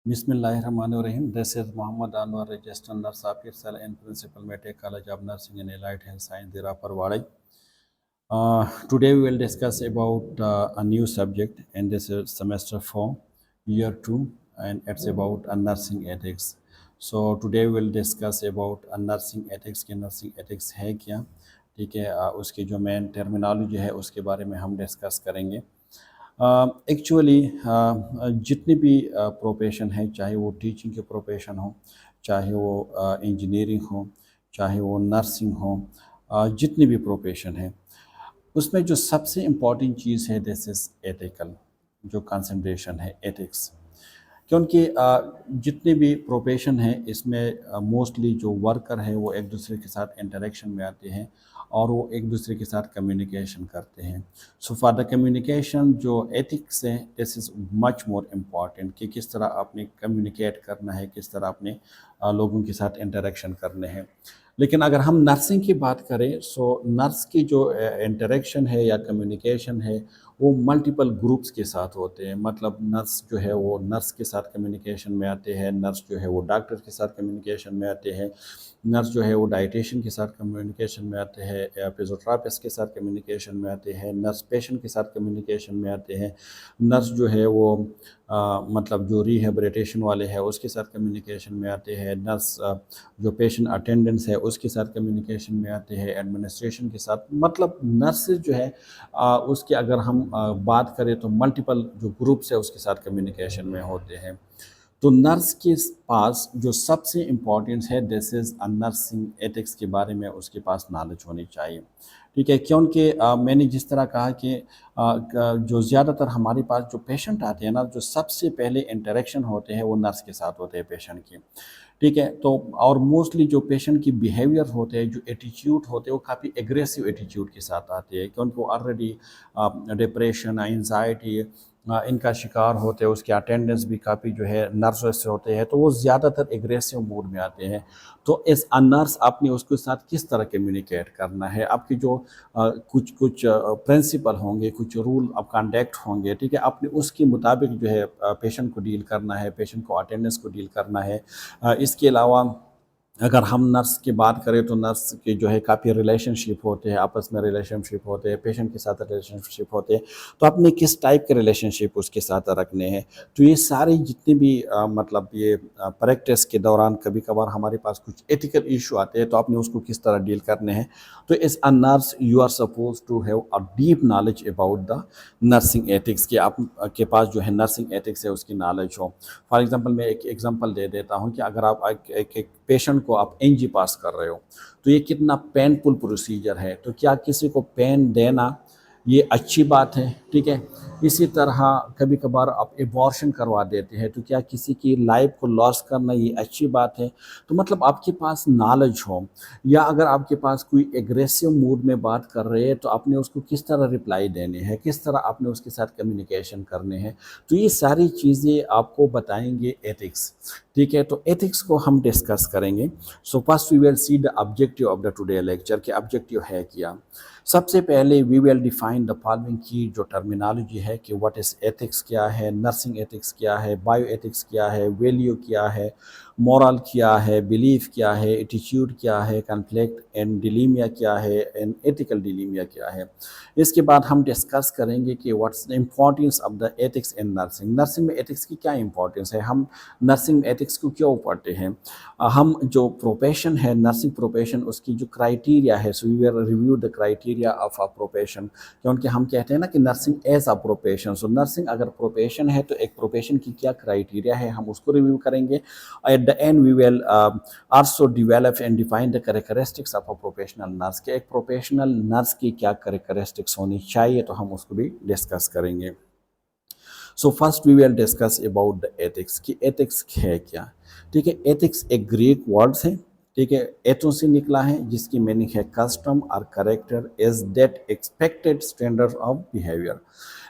Bismillahirrahmanirrahim. This is Muhammad Anwar, registered nurse officer and principal Medical College of Nursing and Allied Health Science, Diraparwadi. Today we will discuss about a new subject, and this is semester 4, year 2, and it's about nursing ethics. So today we will discuss about nursing ethics कि nursing ethics है क्या, ठीक है। उसकी जो main terminology है उसके बारे में हम डिस्कस करेंगे। एक्चुअली जितने भी प्रोफेशन है, चाहे वो टीचिंग के प्रोफेशन हो, चाहे वो इंजीनियरिंग हो, चाहे वो नर्सिंग हो, जितनी भी प्रोफेशन है उसमें जो सबसे इम्पॉर्टेंट चीज़ है दिस इज़ एथिकल, जो कंसंट्रेशन है एथिक्स। क्योंकि जितने भी प्रोफेशन हैं इसमें मोस्टली जो वर्कर है वो एक दूसरे के साथ इंटरेक्शन में आते हैं और वो एक दूसरे के साथ कम्युनिकेशन करते हैं। सो फॉर द कम्युनिकेशन जो एथिक्स है this is much more important कि किस तरह आपने कम्युनिकेट करना है, किस तरह आपने लोगों के साथ इंटरेक्शन करने हैं। लेकिन अगर हम नर्सिंग की बात करें सो नर्स की जो इंटरेक्शन है या कम्युनिकेशन है वो मल्टीपल ग्रुप्स के साथ होते हैं। मतलब नर्स जो है वो नर्स के साथ कम्युनिकेशन में आते हैं, नर्स जो है वो डॉक्टर के साथ कम्युनिकेशन में आते हैं, नर्स जो है वो डाइटिशियन के साथ कम्युनिकेशन में आते हैं, फिजियोथेरेपिस्ट के साथ कम्युनिकेशन में आते हैं, नर्स पेशेंट के साथ कम्युनिकेशन में आते हैं, नर्स जो है वो मतलब जो रिहेबिलिटेशन वाले हैं उसके साथ कम्युनिकेशन में आते हैं, नर्स जो पेशेंट अटेंडेंस है उसके साथ कम्युनिकेशन में आते हैं, एडमिनिस्ट्रेशन के साथ। मतलब नर्सेज जो है उसके अगर हम बात करें तो मल्टीपल जो ग्रुप्स है उसके साथ कम्युनिकेशन में होते हैं। तो नर्स के पास जो सबसे इम्पोर्टेंस है दिस इज़ नर्सिंग एथिक्स के बारे में उसके पास नॉलेज होनी चाहिए, ठीक है। क्योंकि मैंने जिस तरह कहा कि जो ज़्यादातर हमारे पास जो पेशेंट आते हैं ना, जो सबसे पहले इंटरेक्शन होते हैं वो नर्स के साथ होते हैं पेशेंट की, ठीक है। तो और मोस्टली जो पेशेंट की बिहेवियर होते हैं, जो एटीट्यूड होते हैं वो काफ़ी एग्रेसिव एटीट्यूड के साथ आते हैं क्योंकि वो ऑलरेडी डिप्रेशन, एंजाइटी इनका शिकार होते हैं। उसके अटेंडेंस भी काफ़ी जो है नर्वस होते हैं, तो वो ज़्यादातर एग्रेसिव मूड में आते हैं। तो एज अ नर्स आपने उसके साथ किस तरह कम्युनिकेट करना है, आपकी जो कुछ प्रिंसिपल होंगे, कुछ रूल ऑफ कंडक्ट होंगे, ठीक है। आपने उसके मुताबिक जो है पेशेंट को डील करना है, पेशेंट को अटेंडेंस को डील करना है। इसके अलावा अगर हम नर्स की बात करें तो नर्स के जो है काफ़ी रिलेशनशिप होते हैं, आपस में रिलेशनशिप होते हैं, पेशेंट के साथ रिलेशनशिप होते हैं। तो आपने किस टाइप के रिलेशनशिप उसके साथ रखने हैं। तो ये सारे जितने भी मतलब ये प्रैक्टिस के दौरान कभी कभार हमारे पास कुछ एथिकल इशू आते हैं तो आपने उसको किस तरह डील करने हैं। तो as a nurse you are suppose to have a deep knowledge about the nursing ethics कि आप के पास जो है नर्सिंग एथिक्स है उसकी नॉलेज हो। फॉर एग्जांपल मैं एक एग्जांपल दे देता हूं कि अगर आप एक पेशेंट को आप एनजी पास कर रहे हो तो ये कितना पेनफुल प्रोसीजर है। तो क्या किसी को पेन देना ये अच्छी बात है, ठीक है। इसी तरह कभी कभार आप एबॉर्शन करवा देते हैं तो क्या किसी की लाइफ को लॉस करना ये अच्छी बात है। तो मतलब आपके पास नॉलेज हो, या अगर आपके पास कोई एग्रेसिव मूड में बात कर रहे हैं तो आपने उसको किस तरह रिप्लाई देने हैं, किस तरह आपने उसके साथ कम्युनिकेशन करने हैं। तो ये सारी चीज़ें आपको बताएंगे एथिक्स, ठीक है। तो एथिक्स को हम डिस्कस करेंगे। So first we will see the objective of the today lecture के ऑब्जेक्टिव है क्या। सबसे पहले we will define the following की जो टर्मिनोलॉजी है कि व्हाट इज़ एथिक्स क्या है, नर्सिंग एथिक्स क्या है, बायो एथिक्स क्या है, वैल्यू क्या है, मोरल क्या है, बिलीफ क्या है, एटीट्यूड क्या है, कन्फ्लिक्ट एंड डिलीमिया क्या है, एंड एथिकल डिलीमिया क्या है। इसके बाद हम डिस्कस करेंगे कि what's the importance of the ethics in nursing. Nursing में एथिक्स की क्या इंपॉर्टेंस है, हम नर्सिंग एथिक्स को क्यों पढ़ते हैं। हम जो प्रोफेशन है नर्सिंग प्रोफेशन उसकी जो क्राइटेरिया है, so we will review the criteria of a profession. क्योंकि हम कहते हैं ना कि nursing as a profession, so nursing अगर प्रोफेशन है तो एक प्रोफेशन की क्या क्राइटेरिया है हम उसको रिव्यू करेंगे। At the end we will also develop and define the characteristics of a professional nurse के एक प्रोफेशनल नर्स की क्या कैरेक्टरिस्टिक्स होनी चाहिए, तो हम उसको भी डिस्कस करेंगे। So first we will discuss about the ethics कि एथिक्स है क्या, ठीक है। एथिक्स एक ग्रीक वर्ड्स है, ठीक है, एथो से निकला है जिसकी मीनिंग है कस्टम और character is that expected standard of behaviour.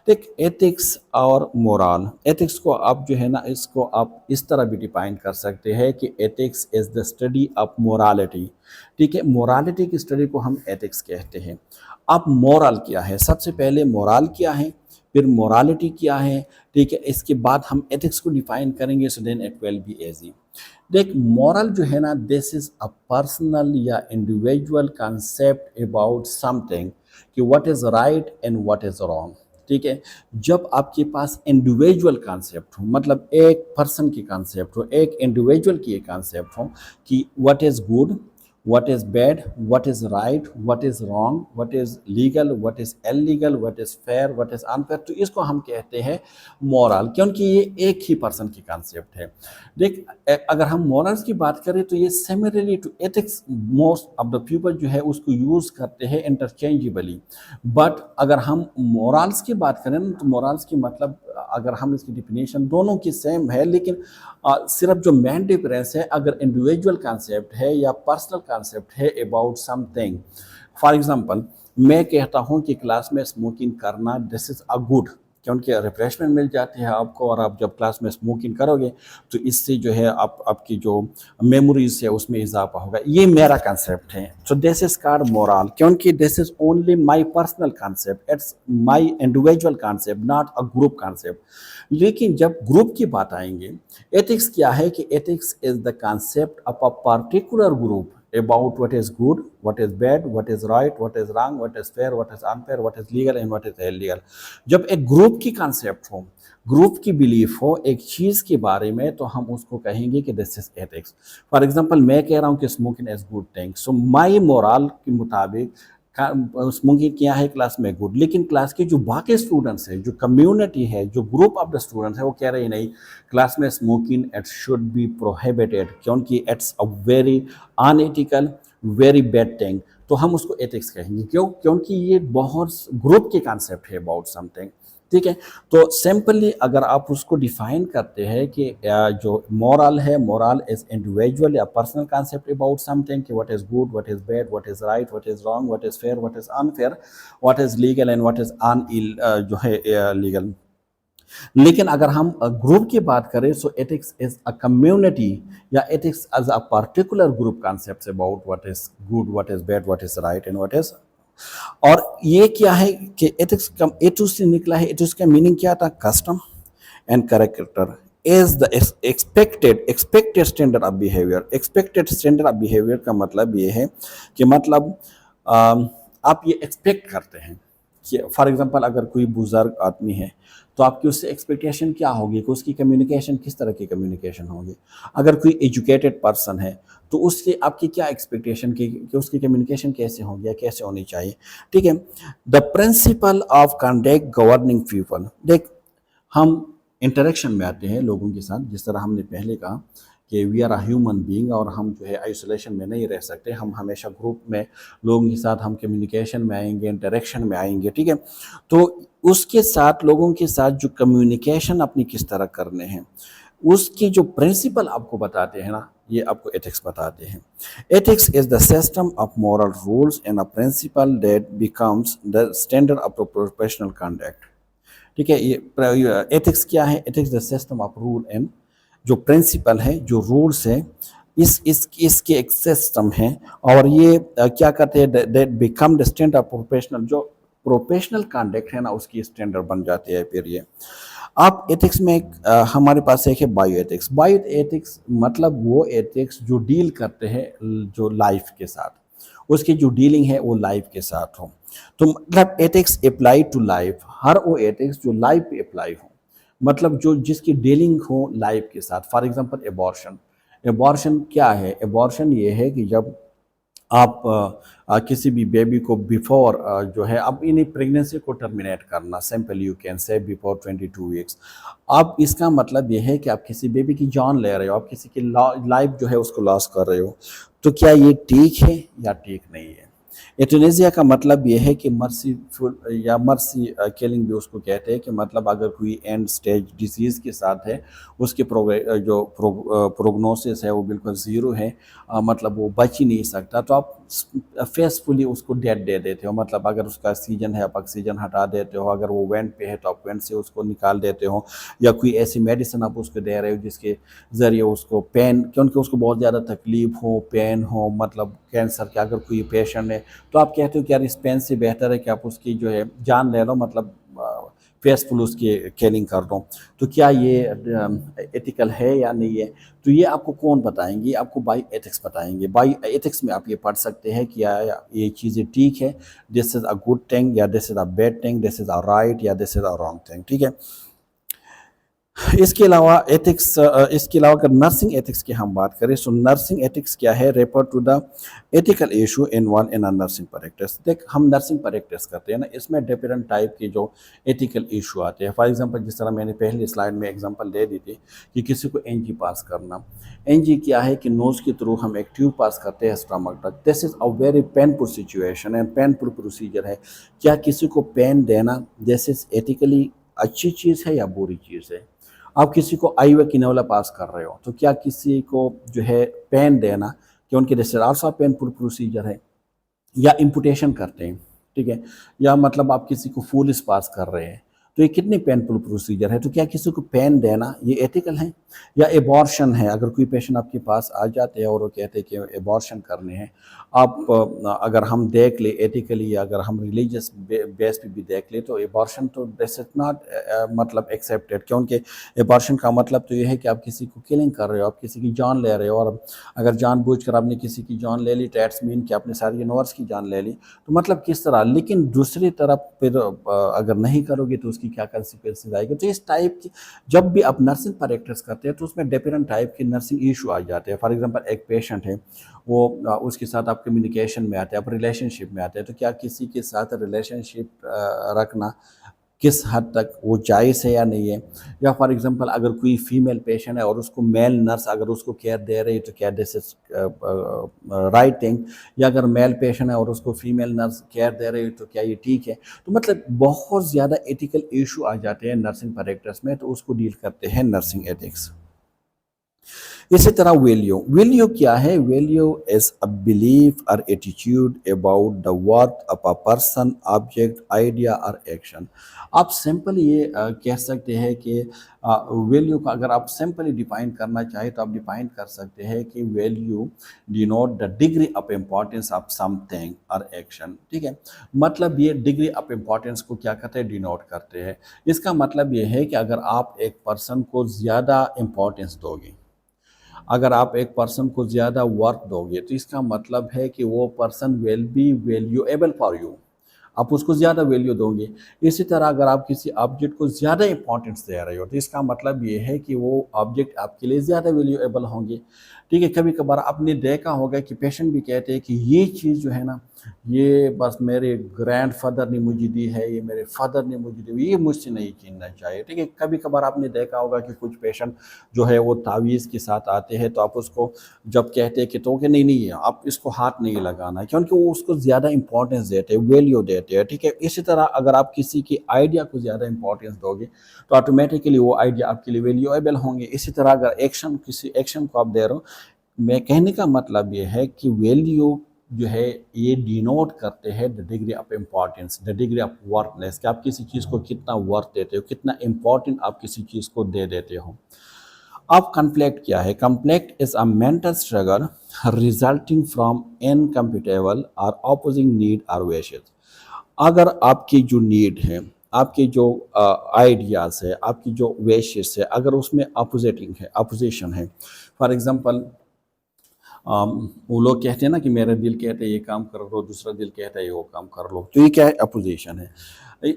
देख एथिक्स और मोरल, एथिक्स को आप जो है ना इसको आप इस तरह भी डिफाइन कर सकते हैं कि ethics is the study of morality, ठीक है। मोरालिटी की स्टडी को हम एथिक्स कहते हैं। अब मोरल क्या है, सबसे पहले मोरल क्या है پھر مورالٹی کیا ہے، ٹھیک ہے، اس کے بعد ہم ایتھکس کو ڈیفائن کریں گے. So then it will be easy. دیکھ مورل جو ہے نا، دس از اے پرسنل یا individual concept about some thing کہ what is right and what is wrong. ٹھیک ہے، جب آپ کے پاس انڈیویجول کانسیپٹ ہو، مطلب ایک پرسن کی کانسیپٹ ہو، ایک انڈیویجول کی ایک کانسیپٹ ہو کہ what is good, what is bad, what is right, what is wrong, what is legal, what is illegal, what is fair, what is unfair، تو اس کو ہم کہتے ہیں مورل، کیونکہ یہ ایک ہی پرسن کی کانسیپٹ ہے. دیکھ اگر ہم مورلس کی بات کریں تو یہ similarly to ethics most of the people جو ہے اس کو یوز کرتے ہیں انٹرچینجبلی. بٹ اگر ہم مورالس کی بات کریں نا، تو مورالس کی مطلب اگر ہم اس کی ڈیفینیشن دونوں کی سیم ہے، لیکن صرف جو مین ڈفرینس ہے، اگر انڈیویجول کانسیپٹ ہے یا پرسنل کانسیپٹ ہے about some thing. For example میں کہتا ہوں کہ کلاس میں اسموکنگ کرنا دس از اے گڈ، کیونکہ ریفریشمنٹ مل جاتی ہے آپ کو، اور آپ جب کلاس میں اسموکنگ کرو گے تو اس سے جو ہے آپ کی جو میموریز ہے اس میں اضافہ ہوگا. یہ میرا کنسیپٹ ہے. سو دس از کارڈ مورال، کیونکہ this is only my personal concept, it's my individual concept, not a group concept. لیکن جب گروپ کی بات آئیں گے، ایتھکس کیا ہے کہ ethics is the concept of a particular group about what is good, what is bad, what is right, what is wrong, what is fair, what is unfair, what is legal and what is illegal. جب ایک group کی concept ہو، group کی belief ہو ایک چیز کے بارے میں، تو ہم اس کو کہیں گے کہ دس از ایتھکس. فار ایگزامپل میں کہہ رہا ہوں کہ smoking is good thing, so my morale کے مطابق اسموکنگ کیا ہے کلاس میں گڈ، لیکن کلاس کے جو باقی اسٹوڈنٹس ہیں، جو کمیونٹی ہے، جو گروپ آف دا اسٹوڈنٹس ہے، وہ کہہ رہے نہیں کلاس میں smoking it should be prohibited, کیونکہ it's a very unethical, very bad thing. تو ہم اس کو ایتھکس کہیں گے. کیوں؟ کیونکہ یہ بہت گروپ کے کانسیپٹ ہے اباؤٹ سم تھنگ. ٹھیک ہے، تو سمپلی اگر آپ اس کو ڈیفائن کرتے ہیں کہ جو مورل ہے، مورل از انڈیویجول یا personal concept about some thing کہ what is good, what is bad, what is right, what is wrong, what is fair, what is unfair, what is legal and what is un جو ہے legal. لیکن اگر ہم group کی بات کریں، سو ethics is a community یا ethics is a particular group concepts about what is good, what is bad, what is right and what از. اور یہ کیا ہے کہ ایتھکس کا ایتھس سے نکلا ہے. ایتھس کا میننگ کیا تھا؟ Custom and character is the expected standard of behaviour. Expected standard of behaviour کا مطلب یہ ہے کہ مطلب آپ یہ ایکسپیکٹ کرتے ہیں کہ فار ایگزامپل اگر کوئی بزرگ آدمی ہے تو آپ کی اس سے ایکسپیکٹیشن کیا ہوگی کہ اس کی کمیونیکیشن کس طرح کی کمیونیکیشن ہوگی. اگر کوئی ایجوکیٹڈ پرسن ہے تو اس سے آپ کی کیا ایکسپیکٹیشن کی کہ اس کی کمیونیکیشن کیسے ہوگی یا کیسے ہونی چاہیے. ٹھیک ہے، the principle of conduct governing people. دیکھ ہم انٹریکشن میں آتے ہیں لوگوں کے ساتھ، جس طرح ہم نے پہلے کہا کہ we are a human being, اور ہم جو ہے آئسولیشن میں نہیں رہ سکتے. ہم ہمیشہ گروپ میں لوگوں کے ساتھ ہم کمیونیکیشن میں آئیں گے، انٹریکشن میں آئیں گے. ٹھیک ہے، تو اس کے ساتھ لوگوں کے ساتھ جو کمیونیکیشن اپنی کس طرح کرنے ہیں، اس کی جو پرنسپل آپ کو بتاتے ہیں نا، یہ آپ کو ایتھکس بتاتے ہیں. Ethics is the system of moral rules and a principle that becomes the standard of professional conduct. ٹھیک ہے، یہ ایتھکس کیا ہے؟ Ethics the system of rule and جو پرنسپل ہے، جو رولس ہے، اس کے ایک سسٹم ہے، اور یہ کیا کرتے ہیں؟ That become the standard of professional, جو پروفیشنل کانڈکٹ ہے نا اس کی اسٹینڈرڈ بن جاتی ہے. پھر یہ آپ ایتھکس میں ہمارے پاس ایک ہے بایو ایتھکس. بایو ایتھکس مطلب وہ ایتھکس جو ڈیل کرتے ہیں جو لائف کے ساتھ، اس کی جو ڈیلنگ ہے وہ لائف کے ساتھ ہو. تو مطلب ایتھکس اپلائی ٹو لائف، ہر وہ ایتھکس جو لائف پہ اپلائی ہو، مطلب جو جس کی ڈیلنگ ہو لائف کے ساتھ. For example abortion. ایبورشن کیا ہے؟ ایبورشن یہ ہے کہ جب آپ کسی بھی بیبی کو بیفور جو ہے اب انہیں پریگننسی کو ٹرمینیٹ کرنا، simple you can say before 22 ویکس. اب اس کا مطلب یہ ہے کہ آپ کسی بیبی کی جان لے رہے ہو، آپ کسی کی لائف جو ہے اس کو لاس کر رہے ہو. تو کیا یہ ٹھیک ہے یا ٹھیک نہیں ہے؟ ایتھنیزیا کا مطلب یہ ہے کہ مرسی یا مرسی کلنگ بھی اس کو کہتے ہیں، کہ مطلب اگر کوئی اینڈ سٹیج ڈیزیز کے ساتھ ہے، اس کے جو پروگنوسس ہے وہ بالکل زیرو ہے، مطلب وہ بچ ہی نہیں سکتا، تو آپ فیسفلی اس کو ڈیتھ دے دیتے ہو. مطلب اگر اس کا آکسیجن ہے آپ آکسیجن ہٹا دیتے ہو، اگر وہ وینٹ پہ ہے تو آپ وینٹ سے اس کو نکال دیتے ہو، یا کوئی ایسی میڈیسن آپ اس کو دے رہے ہو جس کے ذریعے اس کو پین، کیونکہ اس کو بہت زیادہ تکلیف ہو، پین ہو، مطلب کینسر کا اگر کوئی پیشنٹ ہے، تو آپ کہتے ہو کہ یار اس پین سے بہتر ہے کہ آپ اس کی جو ہے جان لے لو، مطلب پیسفل اس کی کیلنگ کر دو، تو کیا یہ ایتھیکل ہے یا نہیں ہے؟ تو یہ آپ کو کون بتائیں گے؟ آپ کو بائی ایتھکس بتائیں گے. بائی ایتھکس میں آپ یہ پڑھ سکتے ہیں کہ یہ چیزیں ٹھیک ہے، دس از اے گڈ تھنگ یا this is a bad thing, this is a right یا this is a wrong thing. ٹھیک ہے. اس کے علاوہ اگر نرسنگ ایتھکس کی ہم بات کریں، سو نرسنگ ایتھکس کیا ہے؟ Refer to the ethical issue involve in nursing practice. دیکھ ہم نرسنگ پریکٹس کرتے ہیں نا، اس میں ڈفرینٹ ٹائپ کے جو ایتھیکل ایشو آتے ہیں. فار ایگزامپل جس طرح میں نے پہلی سلائڈ میں ایگزامپل دے دی تھی کہ کسی کو این جی پاس کرنا. این جی کیا ہے کہ نوز کے تھرو ہم ایک ٹیوب پاس کرتے ہیں اسٹمک تک. This is a very painful situation and painful procedure ہے. کیا کسی کو پین دینا دس از ایتھیکلی اچھی چیز ہے یا بری چیز ہے؟ آپ کسی کو آئی و کینولا پاس کر رہے ہو، تو کیا کسی کو جو ہے پین دینا کہ ان کے آلسو پینفل پروسیجر ہے؟ یا امپوٹیشن کرتے ہیں، ٹھیک ہے، یا مطلب آپ کسی کو فولس پاس کر رہے ہیں، تو یہ کتنی پینفل پروسیجر ہے؟ تو کیا کسی کو پین دینا یہ ایتھیکل ہے؟ یا ایبارشن ہے، اگر کوئی پیشنٹ آپ کے پاس آ جاتے ہیں اور وہ کہتے ہیں کہ ایبارشن کرنے ہیں، آپ اگر ہم دیکھ لیں ایتھیکلی یا اگر ہم ریلیجس بیس پہ بھی دیکھ لیں، تو ایبارشن تو دس از ناٹ مطلب ایکسیپٹیڈ، کیونکہ ایبارشن کا مطلب تو یہ ہے کہ آپ کسی کو کلنگ کر رہے ہو، آپ کسی کی جان لے رہے ہو. اور اگر جان بوجھ کر آپ نے کسی کی جان لے لی، ٹیٹس مین کہ آپ نے ساری یونیورس کی جان لے لی، تو مطلب کس طرح؟ لیکن دوسری طرف پھر اگر نہیں کرو گے تو اس کی کیا کنسیکوینسز آئے گی؟ تو اس ٹائپ کی جب بھی آپ نرسنگ پریکٹس کرتے ہیں تو اس میں ڈفرینٹ ٹائپ کے نرسنگ ایشو آ جاتے ہیں. فار ایگزامپل ایک پیشنٹ ہے، وہ اس کے ساتھ آپ کمیونیکیشن میں آتے ہیں، آپ ریلیشن شپ میں آتے ہیں، تو کیا کسی کے ساتھ ریلیشن شپ رکھنا کس حد تک وہ جائز ہے یا نہیں ہے؟ یا فار ایگزامپل اگر کوئی فیمیل پیشنٹ ہے اور اس کو میل نرس اگر اس کو کیئر دے رہی ہے، تو کیا دس از رائٹ تھنگ؟ یا اگر میل پیشنٹ ہے اور اس کو فیمیل نرس کیئر دے رہی ہے، تو کیا یہ ٹھیک ہے؟ تو مطلب بہت زیادہ ایتھیکل ایشو آ جاتے ہیں نرسنگ پریکٹس میں، تو اس کو ڈیل کرتے ہیں نرسنگ ایتھکس. اسی طرح ویلیو کیا ہے؟ ویلیو از اے بلیف اور attitude about the worth of a person, object, idea اور ایکشن. آپ سمپل یہ کہہ سکتے ہیں کہ ویلیو کا اگر آپ سمپلی ڈیفائن کرنا چاہیں تو آپ ڈیفائن کر سکتے ہیں کہ value denote the degree of importance of some thing اور ایکشن. ٹھیک ہے، مطلب یہ ڈگری آف امپورٹنس کو کیا کرتے ہیں؟ ڈینوٹ کرتے ہیں. اس کا مطلب یہ ہے کہ اگر آپ ایک پرسن کو زیادہ امپورٹنس دو گے، اگر آپ ایک پرسن کو زیادہ ورتھ دو گے، تو اس کا مطلب ہے کہ وہ person will be valuable for you, آپ اس کو زیادہ ویلیو دو گے. اسی طرح اگر آپ کسی آبجیکٹ کو زیادہ امپورٹنس دے رہے ہو، تو اس کا مطلب یہ ہے کہ وہ آبجیکٹ آپ کے لیے زیادہ ویلیویبل ہوں گے. ٹھیک ہے، کبھی کبھار آپ نے دیکھا ہوگا کہ پیشنٹ بھی کہتے ہیں کہ یہ چیز جو ہے نا، یہ بس میرے گرینڈ فادر نے مجھے دی ہے، یہ میرے فادر نے مجھے دی، یہ مجھ سے نہیں چھیننا چاہیے. ٹھیک ہے، کبھی کبھار آپ نے دیکھا ہوگا کہ کچھ پیشنٹ جو ہے وہ تعویذ کے ساتھ آتے ہیں، تو آپ اس کو جب کہتے ہیں کہ تو کہ نہیں آپ اس کو ہاتھ نہیں لگانا، کیونکہ وہ اس کو زیادہ امپورٹنس دیتے ہیں، ویلیو دیتے ہیں. ٹھیک ہے، اسی طرح اگر آپ کسی کی آئیڈیا کو زیادہ امپورٹنس دو گے تو آٹومیٹیکلی وہ آئیڈیا آپ کے لیے ویلیویبل ہوں گے. اسی طرح اگر کسی ایکشن کو آپ دے رہے ہو، میں کہنے کا مطلب یہ ہے کہ ویلیو جو ہے یہ ڈینوٹ کرتے ہیں the degree of importance, the degree of worthiness, کہ آپ کسی چیز کو کتنا ورتھ دیتے ہو، کتنا امپورٹنٹ آپ کسی چیز کو دے دیتے ہو. اب کنفلکٹ کیا ہے؟ Conflict is a mental struggle resulting from incompatible اور اپوزنگ نیڈ اور ویشز. اگر آپ کی جو نیڈ ہے، آپ کے جو آئیڈیاز ہے، آپ کی جو ویشز ہے، اگر اس میں اپوزیشن ہے، فار ایگزامپل وہ لوگ کہتے ہیں نا کہ میرا دل کہتا ہے یہ کام کر لو، دوسرا دل کہتا ہے وہ کام کر لو، تو یہ کیا ہے؟ اپوزیشن ہے.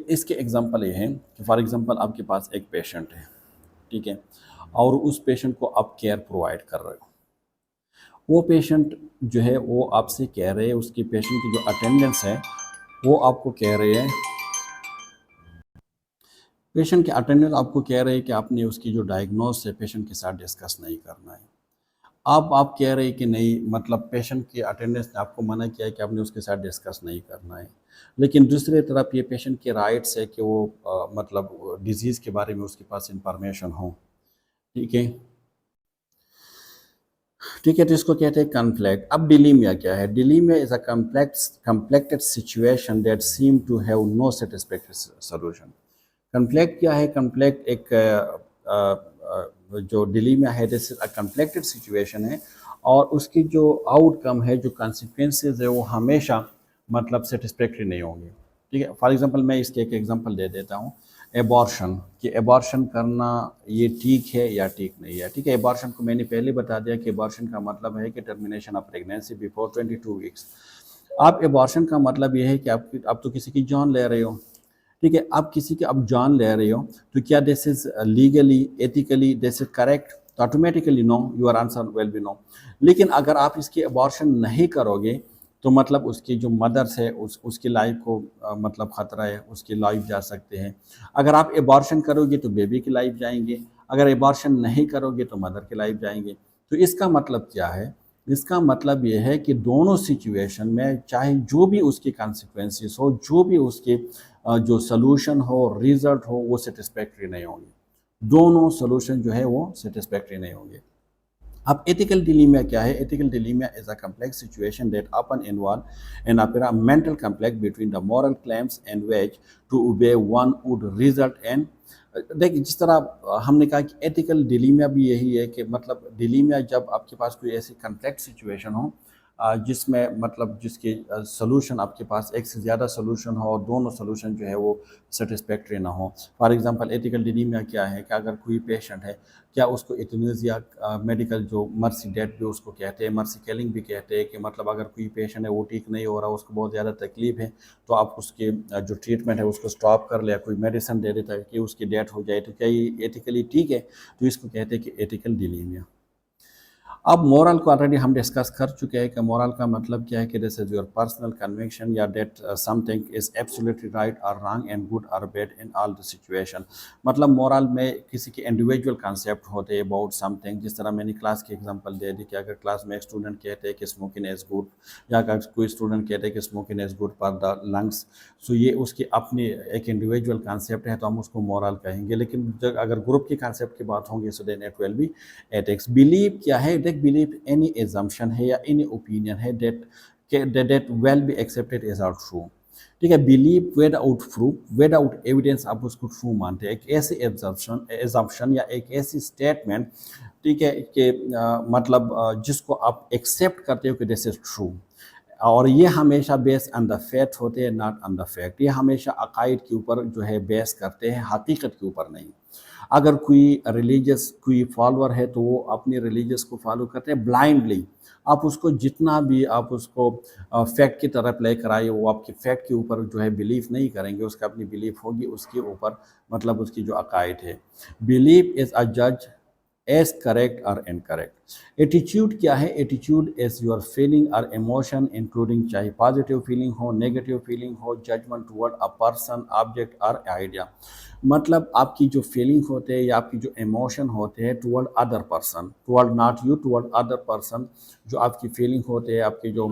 اس کے ایگزامپل یہ ہے کہ فار ایگزامپل آپ کے پاس ایک پیشنٹ ہے، ٹھیک ہے، اور اس پیشنٹ کو آپ کیئر پرووائڈ کر رہے ہو. وہ پیشنٹ جو ہے وہ آپ سے کہہ رہے ہیں، اس کی پیشنٹ کی جو اٹینڈنس ہے وہ آپ کو کہہ رہے ہیں، پیشنٹ کے اٹینڈنس آپ کو کہہ رہے ہیں کہ آپ نے اس کی جو ڈائگنوز ہے پیشنٹ کے ساتھ ڈسکس نہیں کرنا ہے. آپ کہہ رہے ہیں کہ نہیں، مطلب پیشنٹ کی اٹینڈنس نے آپ کو منع کیا ہے کہ آپ نے اس کے ساتھ ڈسکس نہیں کرنا ہے. لیکن دوسری طرف یہ پیشنٹ کے رائٹس ہے کہ وہ مطلب ڈیزیز کے بارے میں اس کے پاس انفارمیشن ہو. ٹھیک ہے، تو اس کو کہتے ہیں کنفلکٹ. اب ڈیلیمیا کیا ہے؟ Dilemma is a complicated situation that seem to have no satisfactory solution. Conflict کیا ہے؟ کنفلکٹ ایک جو ڈیلیمیا ہے، دس از اے کنفلکٹڈ سچویشن ہے، اور اس کی جو آؤٹ کم ہے، جو کانسیکوینسز ہے، وہ ہمیشہ مطلب سیٹسفیکٹری نہیں ہوں گے. ठीक है। फॉर एग्जांपल मैं इसके एक एग्जांपल दे देता हूँ, एबॉर्शन, कि एबॉर्शन करना ये ठीक है या ठीक नहीं है। ठीक है, एबॉर्शन को मैंने पहले बता दिया कि एबॉर्शन का मतलब है कि termination of pregnancy before 22 weeks. आप एबॉर्शन का मतलब ये है कि आप तो किसी की जान ले रहे हो। ठीक है, आप किसी की अब जान ले रहे हो, तो क्या this is legally ethically this is correct? तो automatically no, your answer will be no. लेकिन अगर आप इसकी अबॉर्शन नहीं करोगे तो मतलब उसकी जो मदर्स है उसकी लाइफ को मतलब ख़तरा है, उसकी लाइफ जा सकते हैं। अगर आप एबॉर्शन करोगे तो बेबी की लाइफ जाएंगे, अगर एबॉर्शन नहीं करोगे तो मदर की लाइफ जाएंगे। तो इसका मतलब क्या है? इसका मतलब ये है कि दोनों सिचुएशन में चाहे जो भी उसकी कॉन्सिक्वेंसेस हो, जो भी उसके जो सोल्यूशन हो, रिजल्ट हो, वो सेटिस्फैक्ट्री नहीं होंगे। दोनों सोल्यूशन जो है वो सेटिस्फैक्ट्री नहीं होंगे। अब एथिकल डिलीमिया क्या है? Ethical dilemma is a complex situation that often involve an apparent mental conflict between the moral claims and which to obey one would result in। देखिए, जिस तरह हमने कहा कि एथिकल डिलीमिया भी यही है कि मतलब डिलीमिया जब आपके पास कोई ऐसी कम्प्लेक्स सिचुएशन हो जिसमें मतलब जिसके सोल्यूशन आपके पास एक से ज़्यादा सोल्यूशन हो और दोनों सोल्यूशन जो है वो सेटिस्फैक्ट्री ना हो। फॉर एग्जांपल एथिकल डिलीमिया क्या है कि अगर कोई पेशेंट है, क्या उसको इतनेजिया मेडिकल जो मर्सी डेथ भी उसको कहते हैं, मर्सी किलिंग भी कहते हैं, कि मतलब अगर कोई पेशेंट है वो ठीक नहीं हो रहा, उसको बहुत ज़्यादा तकलीफ है, तो आप उसके जो ट्रीटमेंट है उसको स्टॉप कर ले, कोई मेडिसिन दे देता है कि उसकी डेथ हो जाए, तो क्या ये एथिकली ठीक है? तो इसको कहते हैं कि एथिकल डिलीमिया। अब मोरल को ऑलरेडी हम डिस्कस कर चुके हैं कि मोरल का मतलब क्या है कि this is your personal conviction या that something is absolutely right और रॉन्ग एंड गुड और bad in all the situation. मतलब मोरल में किसी के इंडिविजुअल कॉन्सेप्ट होते हैं अबाउट समथिंग। जिस तरह मैंने क्लास की एग्जांपल दे दी कि अगर क्लास में एक स्टूडेंट कहते हैं कि स्मोकिंग इज़ गुड, या अगर कोई स्टूडेंट कहते हैं कि smoking is good for the lungs, so ये उसकी अपनी एक इंडिविजुअल कॉन्सेप्ट है, तो हम उसको मोरल कहेंगे। लेकिन जब अगर ग्रुप की कॉन्सेप्ट की बात होगी so then it will be ethics. Believe क्या है? देख, बिलीव एनी एजम्पशन है या एनी ओपिनियन है that well be accepted as our true। ठीक है, believe without proof, without evidence आप उसको ट्रू मानते हैं। एक ऐसे एजम्पशन या एक ऐसी स्टेटमेंट, ठीक है, कि मतलब जिसको आप एक्सेप्ट करते हो कि दिस इज ट्रू, और ये हमेशा बेस ऑन द फैक्ट होते हैं, नॉट ऑन द फैक्ट। ये हमेशा अकायद के ऊपर जो है बेस करते हैं, हकीकत के ऊपर नहीं। अगर कोई रिलीजियस कोई फॉलोअर है तो वो अपनी रिलीजियस को फॉलो करते हैं ब्लाइंडली। आप उसको जितना भी आप उसको फैक्ट की तरफ लेकर आए, वो आपके फैक्ट के ऊपर जो है बिलीफ नहीं करेंगे, उसका अपनी बिलीफ होगी उसके ऊपर, मतलब उसकी जो अकायद है। बिलीफ इज़ अ जज एज करेक्ट और इनकरेक्ट। एटीट्यूड क्या है? एटीट्यूड इज योर फीलिंग और इमोशन इंक्लूडिंग, चाहे पॉजिटिव फीलिंग हो, नेगेटिव फीलिंग हो, judgement toward a person, object और आइडिया। मतलब आपकी जो फीलिंग होते हैं या आपकी जो इमोशन होते हैं toward other person, toward not you, toward other person, जो आपकी फीलिंग होते हैं, आपकी जो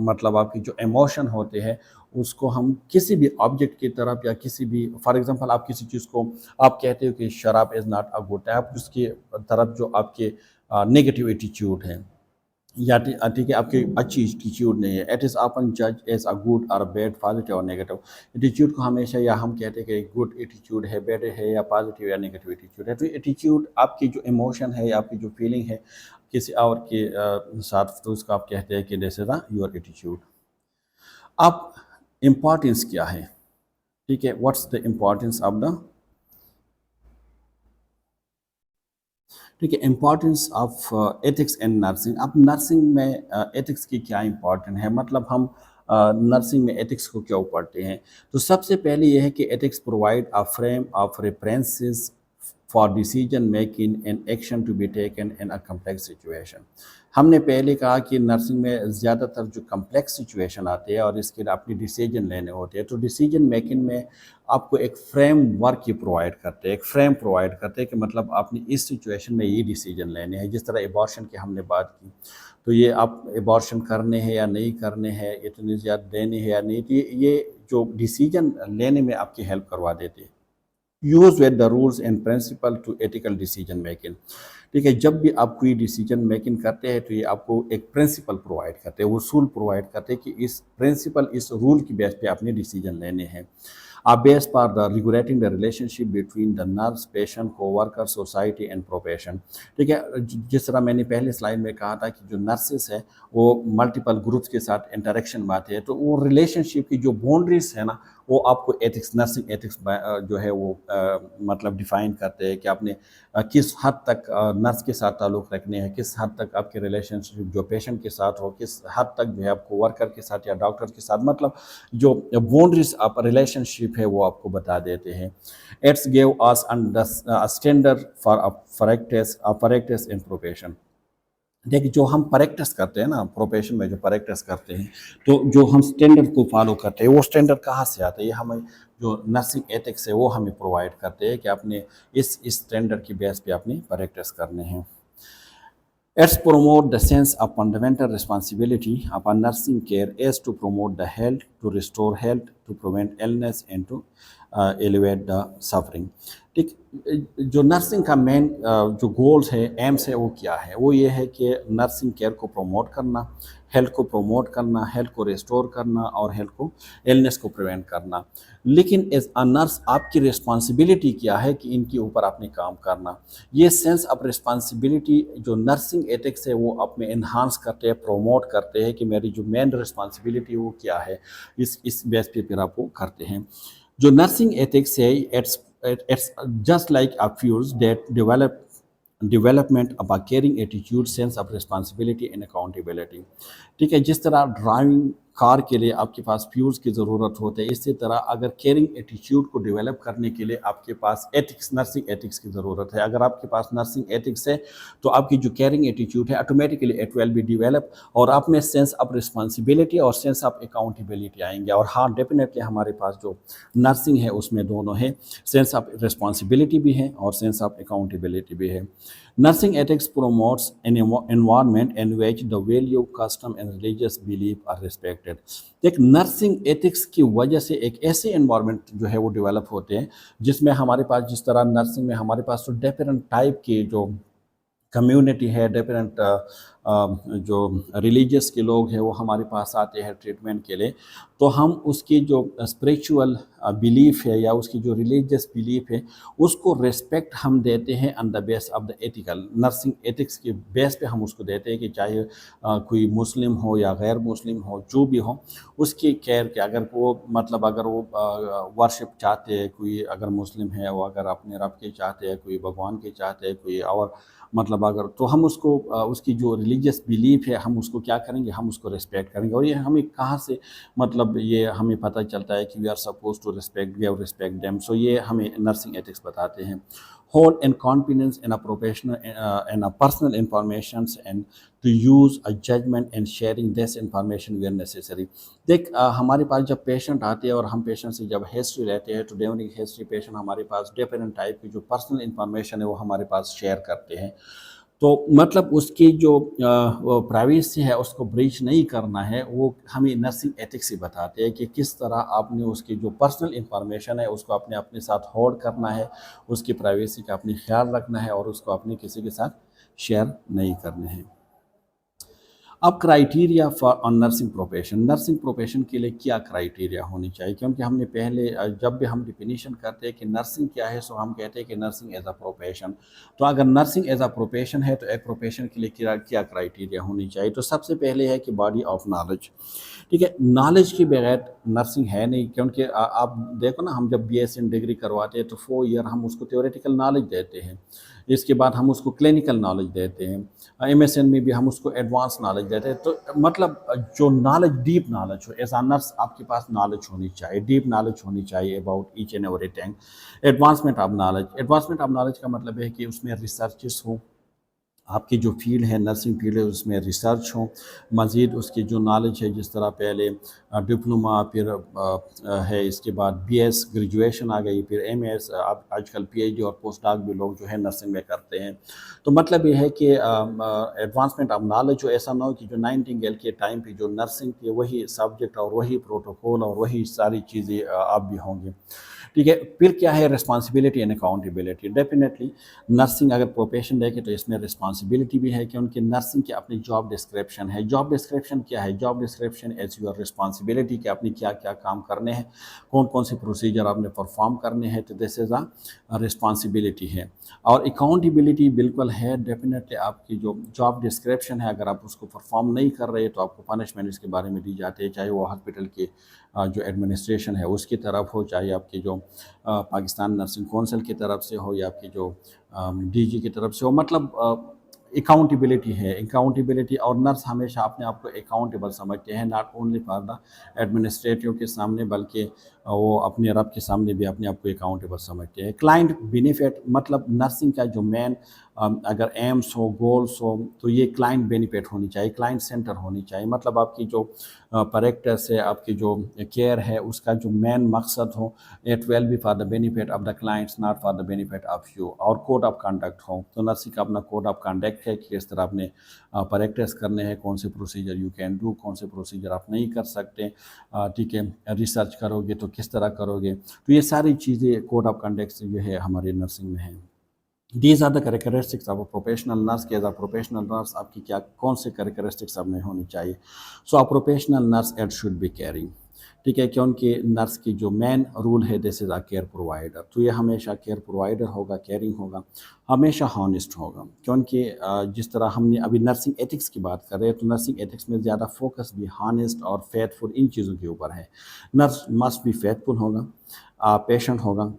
मतलब आपकी जो इमोशन होते हैं, उसको हम किसी भी ऑब्जेक्ट की तरफ या किसी भी, फॉर एग्जांपल आप किसी चीज़ को आप कहते हो कि शराब इज़ नॉट अ गुड, आप उसकी तरफ जो आपके नेगेटिव एटीट्यूड है या ठीक है आपकी अच्छी एटीट्यूड नहीं है, इट इज़ ऑफन जज एज अ गुड और बैड, पॉजिटिव और नेगेटिव। एटीट्यूड को हमेशा या हम कहते हैं कि गुड एटीट्यूड है, बैड है, या पॉजिटिव या नेगेटिव एटीट्यूड है। तो एटीट्यूड आपकी जो इमोशन है या आपकी जो फीलिंग है किसी और के साथ, तो उसको आप कहते हैं कि दिस इज योर एटीट्यूड। अब इम्पॉर्टेंस क्या है? ठीक है, what's the importance of the, ठीक है, importance of ethics and nursing. अब नर्सिंग में एथिक्स की क्या इम्पॉर्टेंट है, मतलब हम नर्सिंग में एथिक्स को क्यों पढ़ते हैं? तो सबसे पहले ये है कि ethics provide a frame of references for decision making and action to be taken in a complex situation. हमने पहले कहा कि नर्सिंग में ज़्यादातर जो कम्प्लेक्स सिचुएशन आते हैं और इसके लिए अपनी डिसीजन लेने होते हैं, तो डिसीजन मेकिंग में आपको एक फ्रेम वर्क ही प्रोवाइड करते हैं, एक फ्रेम प्रोवाइड करते हैं कि मतलब आपने इस सिचुएशन में ये डिसीजन लेने हैं। जिस तरह एबॉर्शन की हमने बात की, तो ये आप एबॉर्शन करने हैं या नहीं करने हैं, इतनी ज़्यादा देने हैं या नहीं, तो ये जो डिसीजन लेने में आपकी हेल्प करवा देते हैं। Use with the rules and principle to ethical decision making. ठीक है, जब भी आप कोई डिसीजन मेकिंग करते हैं तो ये आपको एक प्रिंसिपल प्रोवाइड करते हैं, उसूल प्रोवाइड करते हैं कि इस प्रिंसिपल, इस रूल की बेस पे आपने डिसीजन लेने हैं। are based for the regulating the relationship between the nurse, patient, co-worker, society and profession. ठीक है, जिस तरह मैंने पहले स्लाइड में कहा था कि जो नर्सेस है वो मल्टीपल ग्रुप्स के साथ इंटरेक्शन बातें हैं, तो वो रिलेशनशिप की जो बाउंड्रीज है ना, वो आपको एथिक्स, नर्सिंग एथिक्स जो है वो मतलब डिफाइन करते हैं कि आपने किस हद तक नर्स के साथ ताल्लुक़ रखने हैं, किस हद तक आपके रिलेशनशिप जो पेशेंट के साथ हो, किस हद तक जो है आपको वर्कर के साथ या डॉक्टर के साथ, मतलब जो बाउंड्रीज आप रिलेशनशिप है वो आपको बता देते हैं. It's give us standard for practice in profession. देखिए, जो हम प्रैक्टिस करते हैं ना प्रोफेशन में, जो प्रैक्टिस करते हैं, तो जो हम स्टैंडर्ड को फॉलो करते हैं, वो स्टैंडर्ड कहाँ से आता है? ये हमें जो नर्सिंग एथिक्स है वो हमें प्रोवाइड करते हैं कि आपने इस स्टैंडर्ड की बेस पे अपनी प्रैक्टिस करने हैं. It's promote the sense of fundamental responsibility upon nursing care as to promote the health, to restore health, to prevent illness and to elevate the suffering. ठीक, जो नर्सिंग का मेन जो goals है, AIIMS है, वो क्या है? वो ये है कि नर्सिंग केयर को प्रमोट करना, हेल्थ को प्रमोट करना, हेल्थ को रिस्टोर करना और हेल्थ को इलनेस को प्रिवेंट करना. लेकिन एज अ नर्स आपकी रिस्पॉन्सिबिलिटी क्या है कि इनके ऊपर आपने काम करना. ये सेंस ऑफ रिस्पॉन्सिबिलिटी जो नर्सिंग एथिक्स है वो आप में इन्हांस करते हैं, प्रोमोट करते हैं कि मेरी जो मेन रिस्पॉन्सिबिलिटी वो क्या है, इस बेस पे फिर आपको करते हैं. जो नर्सिंग एथिक्स है, it's just like a fuse that development of a caring attitude, sense of responsibility and accountability. ठीक है, जिस तरह ड्राइविंग कार के लिए आपके पास फ्यूज़ की ज़रूरत होती है, इसी तरह अगर केयरिंग एटीट्यूड को डेवलप करने के लिए आपके पास एथिक्स, नर्सिंग एथिक्स की ज़रूरत है. अगर आपके पास नर्सिंग एथिक्स है तो आपकी जो केयरिंग एटीट्यूड है automatically it will be develop और आप में सेंस ऑफ रिस्पॉन्सिबिलिटी और सेंस ऑफ अकाउंटेबिलिटी आएंगे. और हाँ, डेफिनेटली हमारे पास जो नर्सिंग है उसमें दोनों है, सेंस ऑफ रिस्पॉन्सिबिलिटी भी है और सेंस ऑफ अकाउंटेबिलिटी भी है. Nursing ethics promotes an environment in which the value, custom and religious belief are respected. एक नर्सिंग एथिक्स की वजह से एक ऐसे एनवायरनमेंट जो है वो डेवलप होते हैं जिसमें हमारे पास, जिस तरह नर्सिंग में हमारे पास तो डिफरेंट टाइप के जो कम्युनिटी है, डिफरेंट जो रिलीजियस के लोग हैं वो हमारे पास आते हैं ट्रीटमेंट के लिए, तो हम उसकी जो स्पिरिचुअल बिलीफ है या उसकी जो रिलीजियस बिलीफ है उसको रिस्पेक्ट हम देते हैं on the base of the ethical. Nursing ethics के बेस पे हम उसको देते हैं कि चाहे कोई मुस्लिम हो या गैर मुस्लिम हो, जो भी हो, उसकी केयर के अगर वो मतलब अगर वो वर्शिप चाहते हैं, कोई अगर मुस्लिम है वो अगर अपने रब के चाहते हैं, कोई भगवान के चाहते हैं, कोई और मतलब अगर, तो हम उसको उसकी जो रिलीजियस बिलीफ है हम उसको क्या करेंगे, हम उसको रिस्पेक्ट करेंगे. और ये हमें कहाँ से मतलब ये हमें पता चलता है कि we are suppose to respect, give respect them. So ये हमें नर्सिंग एथिक्स बताते हैं. hold and confidence in a professional and a personal informations and to use a judgment and sharing this information where necessary. देख हमारे पास जब patient आते हैं और हम पेशेंट से जब हिस्ट्री लेते हैं तो ड्यूरिंग हिस्ट्री पेशेंट हमारे पास डिफरेंट टाइप की जो पर्सनल इंफॉर्मेशन है वो हमारे पास शेयर करते हैं. तो मतलब उसकी जो प्राइवेसी है उसको ब्रीच नहीं करना है, वो हमें नर्सिंग एथिक्स ही बताते हैं कि किस तरह आपने उसकी जो पर्सनल इंफॉर्मेशन है उसको अपने अपने साथ होल्ड करना है, उसकी प्राइवेसी का अपनी ख्याल रखना है और उसको अपने किसी के साथ शेयर नहीं करने हैं. अब criteria for on nursing profession, nursing profession के लिए क्या क्राइटेरिया होनी चाहिए? क्योंकि हमने पहले जब भी हम डिफिनीशन करते हैं कि नर्सिंग क्या है, सो हम कहते हैं कि नर्सिंग एज अ प्रोफेशन. तो अगर नर्सिंग एज अ प्रोफेशन है तो एक प्रोफेशन के लिए क्या क्या क्राइटेरिया होनी चाहिए? तो सबसे पहले है कि बॉडी ऑफ नॉलेज. ठीक है, नॉलेज के बगैर नर्सिंग है नहीं. क्योंकि आप देखो ना, हम जब BSc डिग्री करवाते हैं तो 4 ईयर हम उसको थ्योरेटिकल नॉलेज देते हैं, इसके बाद हम उसको क्लिनिकल नॉलेज देते हैं, MSN में भी हम उसको एडवांस नॉलेज देते हैं. तो मतलब जो नॉलेज, डीप नॉलेज हो, एज अ नर्स आपके पास नॉलेज होनी चाहिए, डीप नॉलेज होनी चाहिए about each and everything. Advancement of knowledge, advancement of knowledge का मतलब है कि उसमें रिसर्चेस हो, आपकी जो फील्ड है नर्सिंग फील्ड है उसमें रिसर्च हो, मज़ीद उसकी जो नॉलेज है, जिस तरह पहले डिप्लोमा, फिर है इसके बाद BS ग्रेजुएशन आ गई, फिर MS, आजकल PhD और पोस्ट डॉक भी लोग जो है नर्सिंग में करते हैं. तो मतलब ये है कि एडवांसमेंट ऑफ नॉलेज हो, ऐसा ना हो कि जो नाइटिंगेल के टाइम पे जो नर्सिंग थी वही सब्जेक्ट और वही प्रोटोकॉल और वही सारी चीज़ें आप भी होंगे. ठीक है। फिर क्या है responsibility and accountability. Definitely nursing अगर प्रोफेशन देखें तो इसमें रिस्पॉन्सिबिलिटी भी है कि उनकी नर्सिंग की अपनी जॉब डिस्क्रिप्शन है। जॉब डिस्क्रिप्शन क्या है? Job description as your responsibility कि आपने क्या क्या काम करने हैं, कौन कौन से प्रोसीजर आपने परफॉर्म करने हैं, तो दिस इज़ अ रिस्पॉन्सिबिलिटी है। और अकाउंटेबिलिटी बिल्कुल है। डेफिनेटली आपकी जो जॉब डिस्क्रिप्शन है अगर आप उसको परफॉर्म नहीं कर रहे तो आपको पनिशमेंट इसके बारे में दी जाती है, चाहे वो हॉस्पिटल की जो एडमिनिस्ट्रेशन है उसकी तरफ हो, चाहे आपकी जो पाकिस्तान नर्सिंग कौंसिल की तरफ से हो, या आपकी जो डीजी की तरफ से हो। मतलब अकाउंटेबिलिटी है। अकाउंटेबिलिटी, और नर्स हमेशा अपने आप को अकाउंटेबल समझते हैं, not only for the administrative के सामने बल्कि वो अपने रब के सामने भी अपने आप को अकाउंटेबल समझते हैं। क्लाइंट बेनिफिट, मतलब नर्सिंग का जो मेन अगर एम्स हो, गोल्स हो, तो ये क्लाइंट बेनिफिट होनी चाहिए, क्लाइंट सेंटर होनी चाहिए। मतलब आपकी जो प्रैक्टिस है, आपकी जो केयर है, उसका जो मेन मकसद हो, it will B for the benefit of the clients, not for the benefit of you. और कोड ऑफ कंडक्ट हो, तो नर्सिंग का अपना कोड ऑफ कंडक्ट है कि किस तरह आपने प्रैक्टिस करने हैं, कौन से प्रोसीजर यू कैन डू, कौन से प्रोसीजर आप नहीं कर सकते, ठीक है। रिसर्च करोगे तो किस तरह करोगे, तो ये सारी चीज़ें कोड ऑफ कंडक्ट जो है हमारी नर्सिंग में है। These are the characteristics of a professional nurse के एज अ प्रोफेशनल नर्स आपकी क्या कौन से कैरेक्टरिस्टिक्स अब में होनी चाहिए। So a professional nurse at should be caring, ठीक है। क्योंकि नर्स की जो मेन रूल है this is a care provider, तो ये हमेशा केयर प्रोवाइडर होगा, केयरिंग होगा, हमेशा हॉनेस्ट होगा। क्योंकि जिस तरह हमने अभी नर्सिंग एथिक्स की बात कर रहे हैं, तो नर्सिंग एथिक्स में ज़्यादा फोकस भी हॉनेस्ट और फेथफुल इन चीज़ों के ऊपर है। नर्स मस्ट बी फेथफुल होगा, पेशेंट होगा,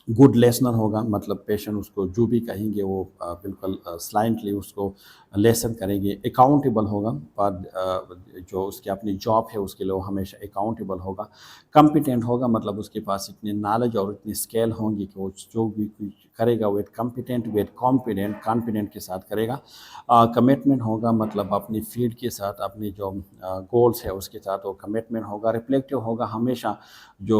गुड लेसनर होगा, मतलब पेशेंट उसको जो भी कहेंगे वो बिल्कुल स्लाइंटली उसको लेसन करेंगे। अकाउंटेबल होगा पर जो उसकी अपनी जॉब है उसके लिए वो हमेशा अकाउंटेबल होगा। कम्पिटेंट होगा, मतलब उसके पास इतनी नॉलेज और इतनी स्किल होंगी कि वो जो भी कुछ करेगा वो कम्पिटेंट विद कॉन्फिडेंट कॉन्फिडेंट के साथ करेगा। कमिटमेंट होगा, मतलब अपनी फील्ड के साथ अपनी जो गोल्स है उसके साथ वो कमिटमेंट होगा। रिफ्लेक्टिव होगा, हमेशा जो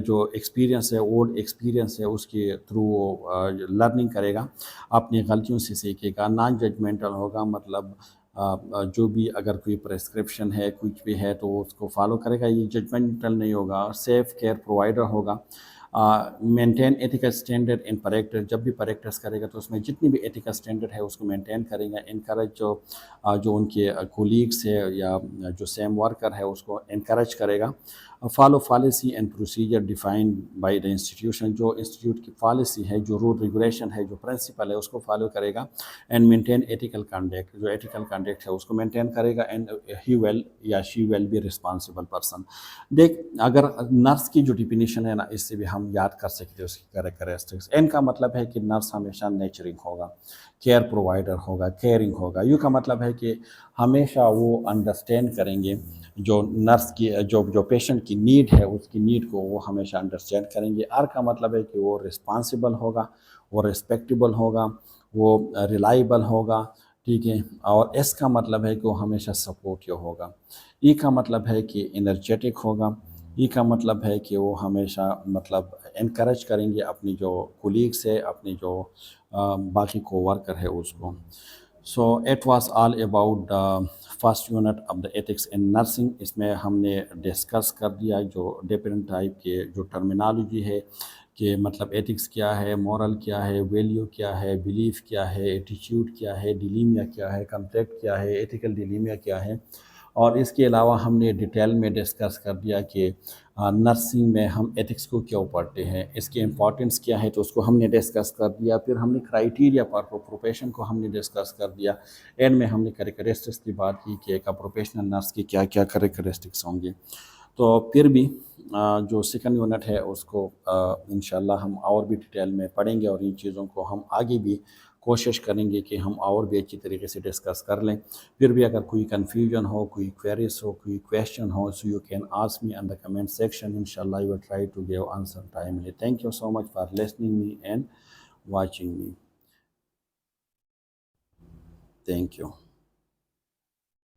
जो एक्सपीरियंस है, ओल्ड एक्सपीरियंस है, उसके थ्रू वो लर्निंग करेगा, अपनी गलतियों से सीखेगा। नॉन जजमेंटल होगा, मतलब जो भी अगर कोई प्रेस्क्रिप्शन है कुछ भी है तो वो उसको फॉलो करेगा, ये जजमेंटल नहीं होगा। सेफ केयर प्रोवाइडर होगा। Maintain ethical standard in practice, जब भी प्रैक्टिस करेगा तो उसमें जितनी भी एथिकल स्टैंडर्ड है उसको मेंटेन करेगा। इनकरेज जो उनके कोलीग्स है या जो सेम वर्कर है उसको इनकरेज करेगा। Follow policy and procedure defined by the institution, जो इंस्टीट्यूट की पॉलिसी है, जो रूल रेगुलेशन है, जो प्रिंसिपल है उसको फॉलो करेगा। एंड मेंटेन एथिकल कंडक्ट, जो एथिकल कंडक्ट है उसको मेंटेन करेगा। एंड ही विल या she will be responsible person. देख, अगर नर्स की जो डिफिनीशन है ना, इससे भी हम याद कर सकते हैं उसकी कैरेक्टरिस्टिक्स। एन का मतलब है कि नर्स हमेशा नेचरिंग होगा, केयर प्रोवाइडर होगा, केयरिंग होगा। यू का मतलब है कि हमेशा वो अंडरस्टैंड करेंगे जो नर्स की जो पेशेंट की नीड है, उसकी नीड को वो हमेशा अंडरस्टैंड करेंगे। आर का मतलब है कि वो रिस्पॉन्सिबल होगा, वो रिस्पेक्टेबल होगा, वो रिलायबल होगा, ठीक है। और एस का मतलब है कि वो हमेशा सपोर्टिव होगा। ई का मतलब है कि एनर्जेटिक होगा। ई का मतलब है कि वो हमेशा मतलब इनकरेज करेंगे अपनी जो कोलीग्स है, अपनी जो बाकी को वर्कर है उसको। So it was all about the first unit of the ethics in nursing. इसमें हमने डिस्कस कर दिया जो डिफरेंट टाइप के जो टर्मिनोलॉजी है कि मतलब एथिक्स क्या है, मॉरल क्या है, वैल्यू क्या है, बिलीफ क्या है, एटीट्यूड क्या है, डिलीमिया क्या है, कंसेप्ट क्या है, एथिकल डिलीमिया क्या है। और इसके अलावा हमने डिटेल में डिस्कस कर दिया कि नर्सिंग में हम एथिक्स को क्यों पढ़ते हैं, इसकी इम्पॉर्टेंस क्या है, तो उसको हमने डिस्कस कर दिया। फिर हमने क्राइटेरिया पर प्रोफेशन को हमने डिस्कस कर दिया। एंड में हमने कैरेक्टरिस्टिक्स की बात की कि एक प्रोफेशनल नर्स की क्या क्या कैरेक्टरिस्टिक्स होंगे। तो फिर भी जो सेकंड यूनिट है उसको इंशाल्लाह हम और भी डिटेल में पढ़ेंगे और इन चीज़ों को हम आगे भी कोशिश करेंगे कि हम और भी अच्छी तरीके से डिस्कस कर लें। फिर भी अगर कोई कन्फ्यूजन हो, कोई क्वेरीज हो, कोई क्वेश्चन हो, so you can ask me in the comment section. इंशाल्लाह I will try to give answer timely. Thank you so much for listening me and watching me. Thank you.